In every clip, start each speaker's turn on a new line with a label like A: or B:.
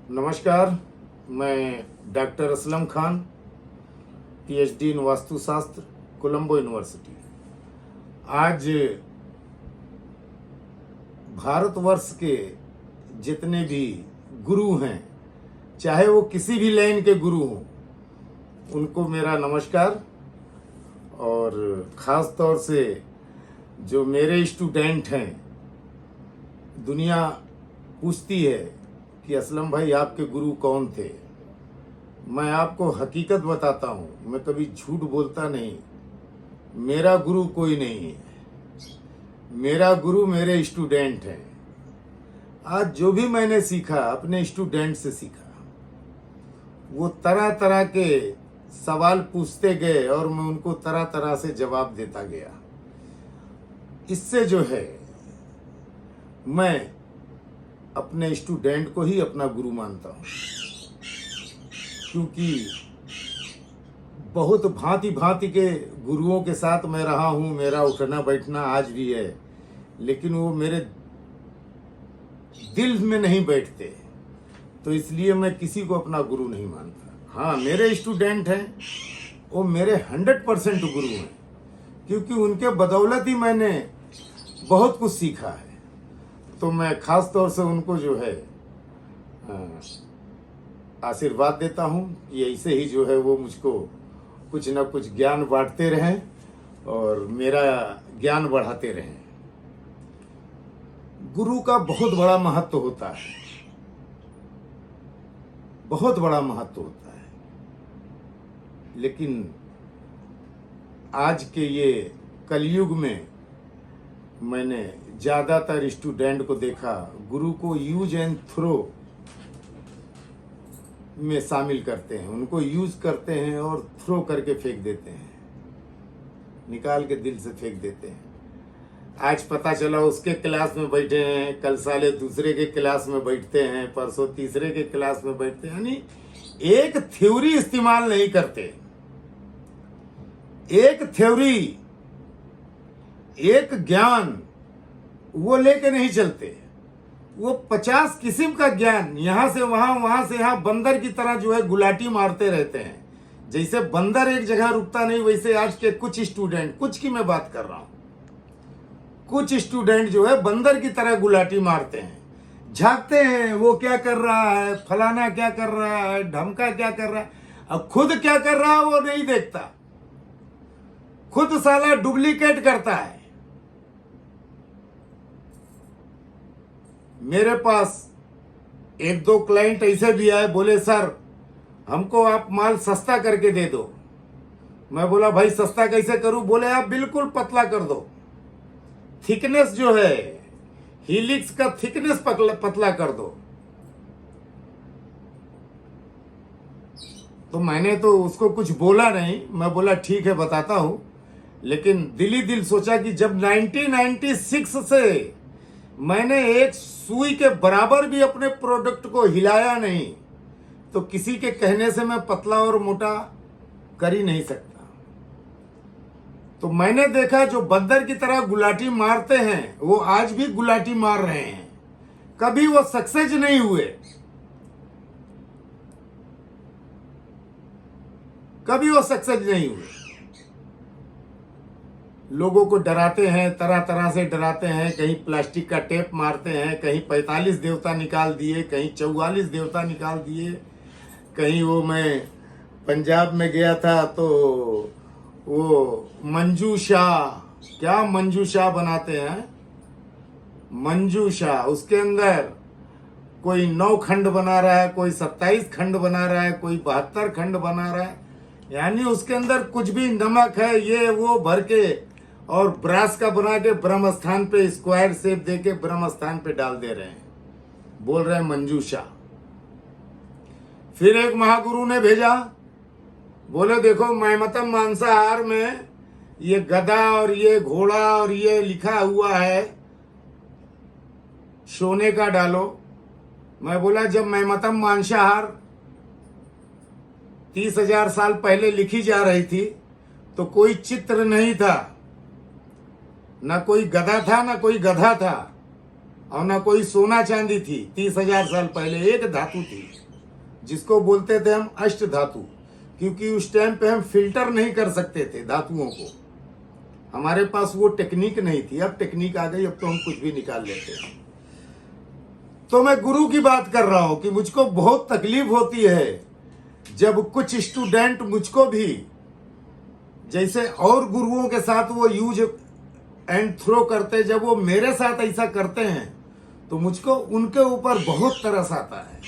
A: नमस्कार, मैं doctor Aslam Khan, PhD in Vastushastra, Colombo university. आज भारतवर्ष के जितने भी गुरु हैं, चाहे वो किसी भी लाइन के गुरु हों, उनको मेरा नमस्कार। और ख़ास तौर से जो मेरे स्टूडेंट हैं, दुनिया पूछती है कि असलम भाई आपके गुरु कौन थे। मैं आपको हकीकत बताता हूँ, मैं कभी झूठ बोलता नहीं। मेरा गुरु कोई नहीं है, मेरा गुरु मेरे स्टूडेंट हैं। आज जो भी मैंने सीखा अपने स्टूडेंट से सीखा। वो तरह तरह के सवाल पूछते गए और मैं उनको तरह तरह से जवाब देता गया। इससे जो है, मैं अपने स्टूडेंट को ही अपना गुरु मानता हूँ, क्योंकि बहुत भांति भांति के गुरुओं के साथ मैं रहा हूँ। मेरा उठना बैठना आज भी है, लेकिन वो मेरे दिल में नहीं बैठते, तो इसलिए मैं किसी को अपना गुरु नहीं मानता। हाँ, मेरे स्टूडेंट हैं, वो मेरे 100% गुरु हैं, क्योंकि उनके बदौलत ही मैंने बहुत कुछ सीखा है। तो मैं ख़ास तौर से उनको जो है आशीर्वाद देता हूँ कि ऐसे ही जो है वो मुझको कुछ ना कुछ ज्ञान बांटते रहें और मेरा ज्ञान बढ़ाते रहें। गुरु का बहुत बड़ा महत्व होता है, बहुत बड़ा महत्व होता है। लेकिन आज के ये कलयुग में मैंने ज़्यादातर स्टूडेंट को देखा, गुरु को यूज एंड थ्रो में शामिल करते हैं। उनको यूज करते हैं और थ्रो करके फेंक देते हैं, निकाल के दिल से फेंक देते हैं। आज पता चला उसके क्लास में बैठे हैं, कल साले दूसरे के क्लास में बैठते हैं, परसों तीसरे के क्लास में बैठते हैं। यानी एक थ्योरी इस्तेमाल नहीं करते, एक थ्योरी, एक ज्ञान वो लेके नहीं चलते। वो 50 किस्म का ज्ञान यहां से वहां से यहां बंदर की तरह जो है गुलाटी मारते रहते हैं। जैसे बंदर एक जगह रुकता नहीं, वैसे आज के कुछ स्टूडेंट, कुछ की मैं बात कर रहा हूं, कुछ स्टूडेंट जो है बंदर की तरह गुलाटी मारते हैं, झांकते हैं वो क्या कर रहा है, फलाना क्या कर रहा है, ढमका क्या कर रहा है। अब खुद क्या कर रहा है वो नहीं देखता, खुद साला डुप्लीकेट करता है। मेरे पास एक दो क्लाइंट ऐसे भी आए, बोले सर हमको आप माल सस्ता करके दे दो। मैं बोला भाई सस्ता कैसे करूं? बोले आप बिल्कुल पतला कर दो, थिकनेस जो है हीलिक्स का थिकनेस पतला कर दो। तो मैंने तो उसको कुछ बोला नहीं, मैं बोला ठीक है बताता हूं। लेकिन दिल ही दिल सोचा कि जब 1996 से मैंने एक सुई के बराबर भी अपने प्रोडक्ट को हिलाया नहीं, तो किसी के कहने से मैं पतला और मोटा कर ही नहीं सकता। तो मैंने देखा जो बंदर की तरह गुलाटी मारते हैं वो आज भी गुलाटी मार रहे हैं, कभी वो सक्सेस नहीं हुए, कभी वो सक्सेस नहीं हुए। लोगों को डराते हैं, तरह तरह से डराते हैं। कहीं प्लास्टिक का टेप मारते हैं, कहीं 45 देवता निकाल दिए, कहीं 44 देवता निकाल दिए। कहीं वो मैं पंजाब में गया था तो वो मंजू शाह, क्या मंजू शाह बनाते हैं, मंजू शाह, उसके अंदर कोई 9 खंड बना रहा है, कोई 27 खंड बना रहा है, कोई 72 खंड बना रहा है। यानी उसके अंदर कुछ भी नमक है ये वो भर के और ब्रास का बना के ब्रह्म स्थान पे स्क्वायर शेप देके ब्रह्म स्थान पे डाल दे रहे हैं, बोल रहे हैं मंजू शाह। फिर एक महागुरु ने भेजा, बोले देखो मैमतम मांसाहार में ये गधा और ये घोड़ा और ये लिखा हुआ है, सोने का डालो। मैं बोला जब मैमतम मांसाहार 30,000 साल पहले लिखी जा रही थी तो कोई चित्र नहीं था, ना कोई गधा था ना कोई गधा था, और ना कोई सोना चांदी थी। 30,000 साल पहले एक धातु थी जिसको बोलते थे हम अष्ट धातु, क्योंकि उस टाइम पे हम फिल्टर नहीं कर सकते थे धातुओं को, हमारे पास वो टेक्निक नहीं थी। अब टेक्निक आ गई, अब तो हम कुछ भी निकाल लेते हैं। तो मैं गुरु की बात कर रहा हूं कि मुझको बहुत तकलीफ होती है जब कुछ स्टूडेंट मुझको भी जैसे और गुरुओं के साथ वो यूज एंड थ्रो करते, जब वो मेरे साथ ऐसा करते हैं तो मुझको उनके ऊपर बहुत तरस आता है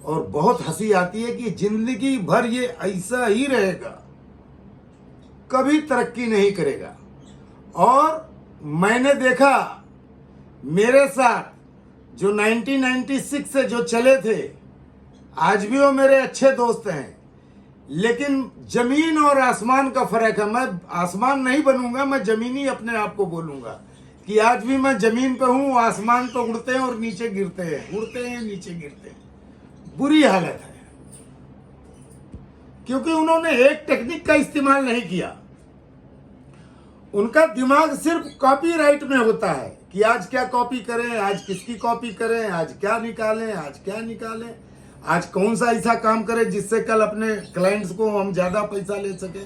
A: और बहुत हंसी आती है कि जिंदगी भर ये ऐसा ही रहेगा, कभी तरक्की नहीं करेगा। और मैंने देखा मेरे साथ जो 1996 से जो चले थे, आज भी वो मेरे अच्छे दोस्त हैं, लेकिन जमीन और आसमान का फर्क है। मैं आसमान नहीं बनूंगा, मैं जमीनी अपने आप को बोलूंगा कि आज भी मैं जमीन पे हूं, आसमान तो उड़ते हैं और नीचे गिरते हैं, उड़ते हैं नीचे गिरते हैं। बुरी हालत है, क्योंकि उन्होंने एक टेक्निक का इस्तेमाल नहीं किया। उनका दिमाग सिर्फ कॉपीराइट में होता है कि आज क्या कॉपी करें, आज किसकी कॉपी करें, आज क्या निकालें, आज क्या निकालें, आज कौन सा ऐसा काम करें जिससे कल अपने क्लाइंट्स को हम ज्यादा पैसा ले सके।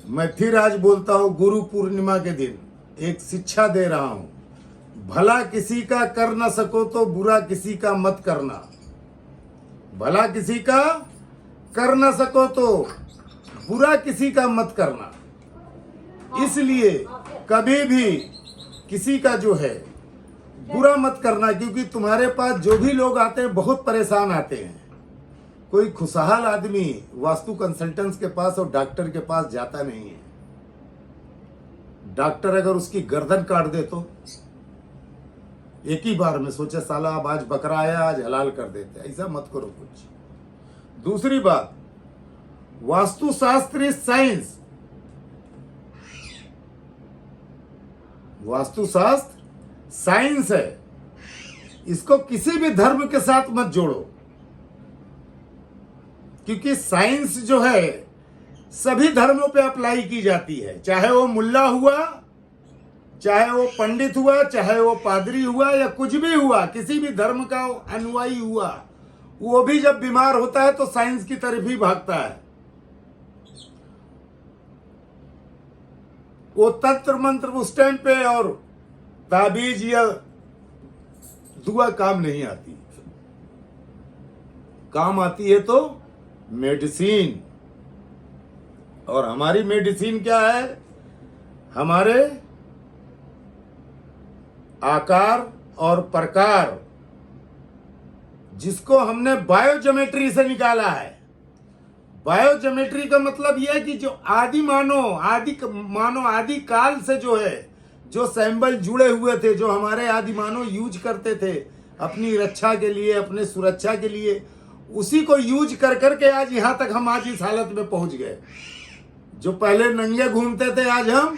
A: मैं फिर आज बोलता हूं, गुरु पूर्णिमा के दिन एक शिक्षा दे रहा हूं, भला किसी का कर न सको तो बुरा किसी का मत करना। भला किसी का कर न सको तो बुरा किसी का मत करना। इसलिए कभी भी किसी का जो है बुरा मत करना, क्योंकि तुम्हारे पास जो भी लोग आते हैं बहुत परेशान आते हैं। कोई खुशहाल आदमी वास्तु कंसल्टेंट्स के पास और डॉक्टर के पास जाता नहीं है। डॉक्टर अगर उसकी गर्दन काट दे तो एक ही बार में सोचे साला अब आज बकरा आया, आज हलाल कर देते। ऐसा मत करो कुछ। दूसरी बात, वास्तुशास्त्र इज साइंस। वास्तुशास्त्र साइंस है, इसको किसी भी धर्म के साथ मत जोड़ो, क्योंकि साइंस जो है सभी धर्मों पे अप्लाई की जाती है। चाहे वो मुल्ला हुआ, चाहे वो पंडित हुआ, चाहे वो पादरी हुआ या कुछ भी हुआ, किसी भी धर्म का अनुयायी हुआ, वो भी जब बीमार होता है तो साइंस की तरफ ही भागता है। वो तंत्र मंत्र उस टाइम पे और ताबीज या दुआ काम नहीं आती। काम आती है तो मेडिसिन। और हमारी मेडिसिन क्या है? हमारे आकार और प्रकार, जिसको हमने बायोज्योमेट्री से निकाला है। बायोज्योमेट्री का मतलब यह है कि जो आदि काल से जो है, जो सैंबल जुड़े हुए थे, जो हमारे आदि मानव यूज करते थे अपनी रक्षा के लिए, अपने सुरक्षा के लिए, उसी को यूज कर करके आज यहां तक हम आज इस हालत में पहुंच गए। जो पहले नंगे घूमते थे, आज हम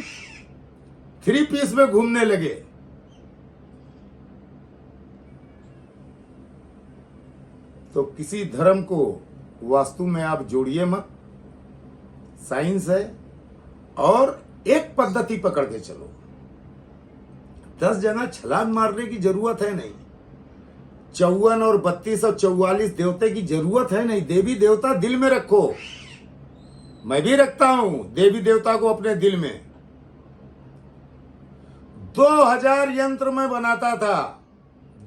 A: 3 पीस में घूमने लगे। तो किसी धर्म को वास्तु में आप जोड़िए मत। साइंस है और एक पद्धति पकड़ के चलो। 10 जगह छलांग मारने की जरूरत है नहीं। 54 और 32 और 44 देवते की जरूरत है नहीं। देवी देवता दिल में रखो। मैं भी रखता हूं देवी देवता को अपने दिल में। 2000 यंत्र मैं बनाता था,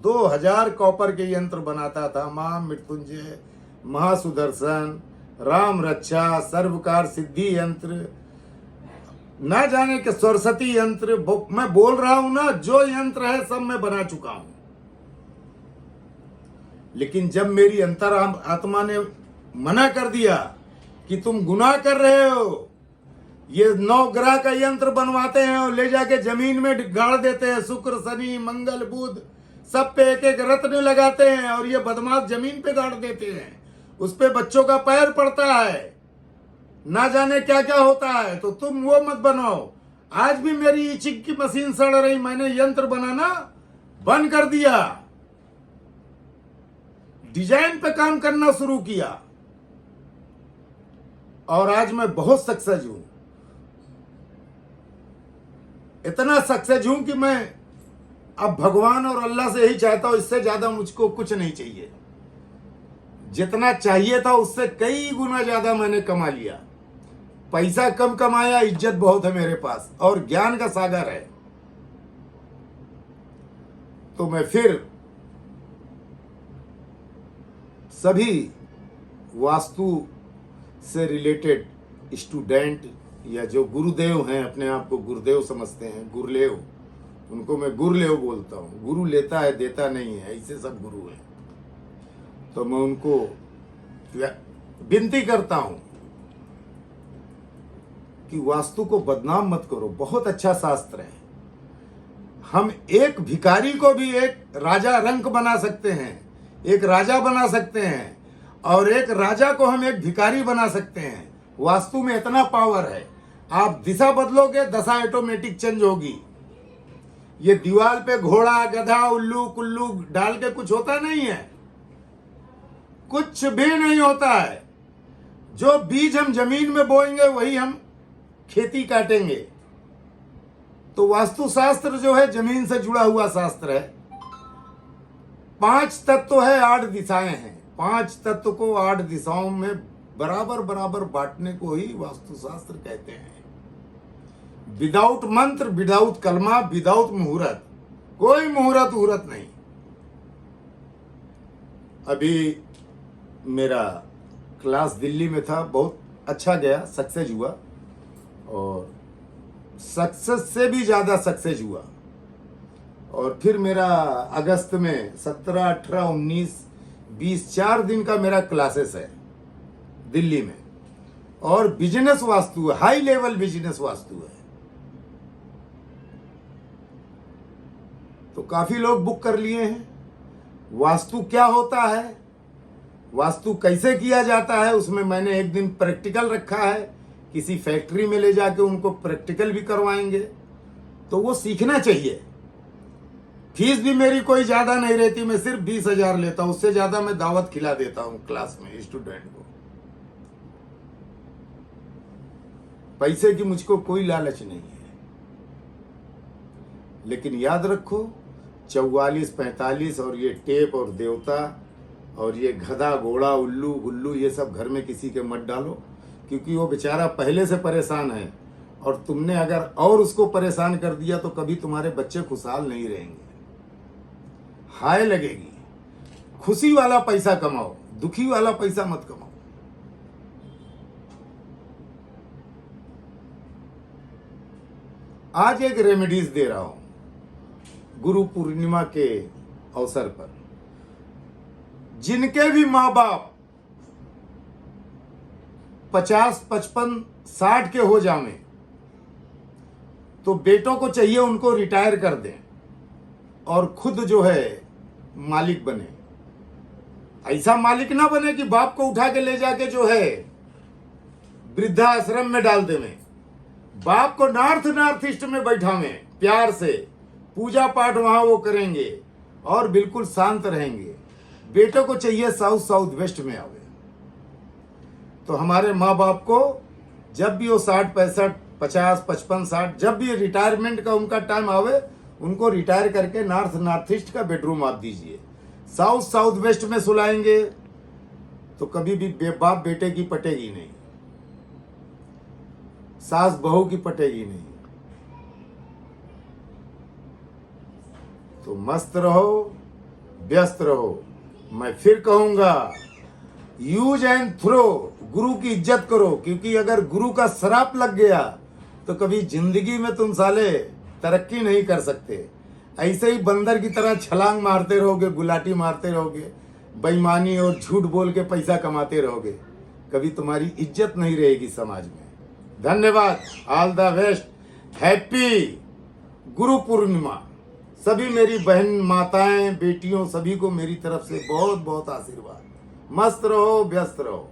A: 2000 कॉपर के यंत्र बनाता था। मां मृत्युंजय, महासुदर्शन, राम रक्षा, सर्वकार सिद्धि यंत्र, ना जाने के सरस्वती यंत्र। मैं बोल रहा हूं ना, जो यंत्र है सब मैं बना चुका हूं। लेकिन जब मेरी अंतर आत्मा ने मना कर दिया कि तुम गुनाह कर रहे हो, ये 9 ग्रह का यंत्र बनवाते हैं और ले जाके जमीन में गाड़ देते हैं, शुक्र शनि मंगल बुध सब पे एक एक रत्न लगाते हैं और ये बदमाश जमीन पे गाड़ देते हैं। उस पे बच्चों का पैर पड़ता है, ना जाने क्या क्या होता है। तो तुम वो मत बनाओ। आज भी मेरी इचिंग की मशीन सड़ रही, मैंने यंत्र बनाना बंद कर दिया, डिजाइन पे काम करना शुरू किया और आज मैं बहुत सक्सेस हूं। इतना सक्सेस हूं कि मैं अब भगवान और अल्लाह से यही चाहता हूं, इससे ज्यादा मुझको कुछ नहीं चाहिए। जितना चाहिए था उससे कई गुना ज्यादा मैंने कमा लिया। पैसा कम कमाया, इज्जत बहुत है मेरे पास और ज्ञान का सागर है। तो मैं फिर सभी वास्तु से रिलेटेड स्टूडेंट या जो गुरुदेव हैं, अपने आप को गुरुदेव समझते हैं, गुरुलेव, उनको मैं गुरुलेव बोलता हूँ। गुरु लेता है, देता नहीं है, ऐसे सब गुरु हैं। तो मैं उनको विनती करता हूं कि वास्तु को बदनाम मत करो, बहुत अच्छा शास्त्र है। हम एक भिखारी को भी एक राजा रंक बना सकते हैं, एक राजा बना सकते हैं, और एक राजा को हम एक भिखारी बना सकते हैं। वास्तु में इतना पावर है। आप दिशा बदलोगे, दशा ऑटोमेटिक चेंज होगी। ये दीवार पे घोड़ा, गधा, उल्लू, कुल्लू डाल के कुछ होता नहीं है, कुछ भी नहीं होता है। जो बीज हम जमीन में बोएंगे वही हम खेती काटेंगे। तो वास्तुशास्त्र जो है जमीन से जुड़ा हुआ शास्त्र है। 5 तत्व है, 8 दिशाएं हैं। 5 तत्व को 8 दिशाओं में बराबर बराबर बांटने को ही वास्तुशास्त्र कहते हैं। विदाउट मंत्र, विदाउट कलमा, विदाउट मुहूर्त, कोई मुहूर्त नहीं। अभी मेरा क्लास दिल्ली में था, बहुत अच्छा गया, सक्सेस हुआ, और सक्सेस से भी ज़्यादा सक्सेस हुआ। और फिर मेरा अगस्त में 17, 18, 19, 20 4 दिन का मेरा क्लासेस है दिल्ली में, और बिजनेस वास्तु है, हाई लेवल बिजनेस वास्तु है। तो काफ़ी लोग बुक कर लिए हैं। वास्तु क्या होता है, वास्तु कैसे किया जाता है, उसमें मैंने एक दिन प्रैक्टिकल रखा है। किसी फैक्ट्री में ले जाके उनको प्रैक्टिकल भी करवाएंगे, तो वो सीखना चाहिए। फीस भी मेरी कोई ज़्यादा नहीं रहती, मैं सिर्फ 20,000 लेता हूँ। उससे ज़्यादा मैं दावत खिला देता हूँ क्लास में स्टूडेंट को। पैसे की मुझको कोई लालच नहीं है। लेकिन याद रखो, 44, 45 और ये टेप और देवता और ये गधा, घोड़ा, उल्लू गुल्लू, ये सब घर में किसी के मत डालो, क्योंकि वो बेचारा पहले से परेशान है, और तुमने अगर और उसको परेशान कर दिया तो कभी तुम्हारे बच्चे खुशहाल नहीं रहेंगे, हाय लगेगी। खुशी वाला पैसा कमाओ, दुखी वाला पैसा मत कमाओ। आज एक रेमेडीज दे रहा हूं गुरु पूर्णिमा के अवसर पर। जिनके भी माँ बाप 50, 55, 60 के हो जावे, तो बेटों को चाहिए उनको रिटायर कर दें और खुद जो है मालिक बने। ऐसा मालिक ना बने कि बाप को उठा के ले जाके जो है वृद्धाश्रम में डाल देवें। बाप को नॉर्थ ईस्ट में बैठावें, प्यार से पूजा पाठ वहां वो करेंगे और बिल्कुल शांत रहेंगे। बेटों को चाहिए साउथ वेस्ट में आवे। तो हमारे माँ बाप को जब भी वो 60, 65, 50, 55, 60, जब भी रिटायरमेंट का उनका टाइम आवे, उनको रिटायर करके नॉर्थ ईस्ट का बेडरूम आप दीजिए। साउथ वेस्ट में सुलाएंगे तो कभी भी बाप बेटे की पटेगी नहीं, सास बहू की पटेगी नहीं। तो मस्त रहो, व्यस्त रहो। मैं फिर कहूंगा, यूज एंड थ्रो, गुरु की इज्जत करो, क्योंकि अगर गुरु का श्राप लग गया तो कभी जिंदगी में तुम साले तरक्की नहीं कर सकते। ऐसे ही बंदर की तरह छलांग मारते रहोगे, गुलाटी मारते रहोगे, बेईमानी और झूठ बोल के पैसा कमाते रहोगे, कभी तुम्हारी इज्जत नहीं रहेगी समाज में। धन्यवाद, all the best, happy Guru Purnima. सभी मेरी बहन, माताएं, बेटियों, सभी को मेरी तरफ से बहुत बहुत आशीर्वाद। मस्त रहो, व्यस्त रहो।